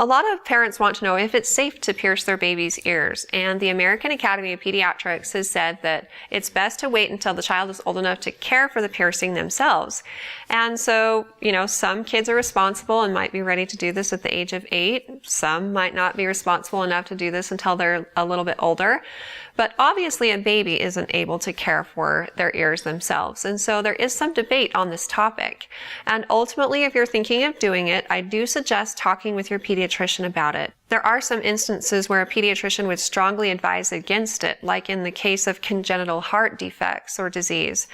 A lot of parents want to know if it's safe to pierce their baby's ears, and the American Academy of Pediatrics has said that it's best to wait until the child is old enough to care for the piercing themselves. And so, some kids are responsible and might be ready to do this at the age of 8. Some might not be responsible enough to do this until they're a little bit older. But obviously a baby isn't able to care for their ears themselves. And so there is some debate on this topic. And ultimately, if you're thinking of doing it, I do suggest talking with your pediatrician about it. There are some instances where a pediatrician would strongly advise against it, like in the case of congenital heart defects or disease.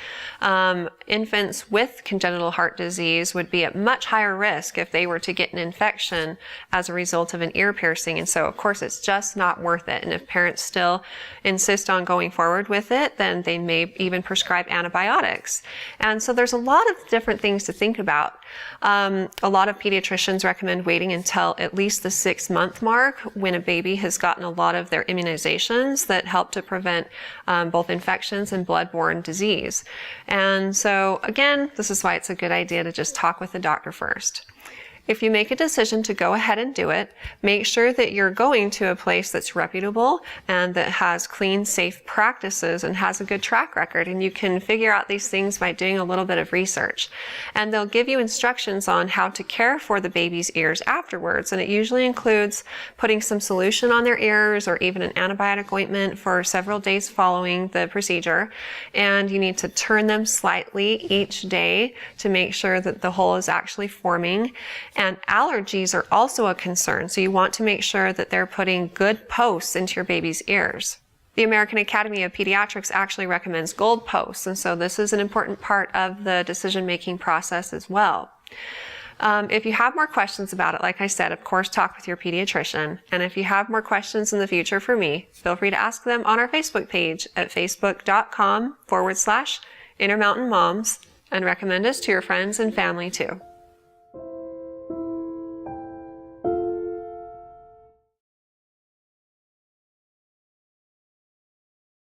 Infants with congenital heart disease would be at much higher risk if they were to get an infection as a result of an ear piercing. And so, of course, it's just not worth it. And if parents still insist on going forward with it, then they may even prescribe antibiotics. And so there's a lot of different things to think about. A lot of pediatricians recommend waiting until at least the 6-month mark when a baby has gotten a lot of their immunizations that help to prevent both infections and blood-borne disease. And so again, this is why it's a good idea to just talk with the doctor first. If you make a decision to go ahead and do it, make sure that you're going to a place that's reputable and that has clean, safe practices and has a good track record. And you can figure out these things by doing a little bit of research. And they'll give you instructions on how to care for the baby's ears afterwards. And it usually includes putting some solution on their ears or even an antibiotic ointment for several days following the procedure. And you need to turn them slightly each day to make sure that the hole is actually forming. And allergies are also a concern, so you want to make sure that they're putting good posts into your baby's ears. The American Academy of Pediatrics actually recommends gold posts, and so this is an important part of the decision-making process as well. If you have more questions about it, like I said, of course, talk with your pediatrician. And if you have more questions in the future for me, feel free to ask them on our Facebook page at facebook.com/Intermountain Moms, and recommend us to your friends and family too.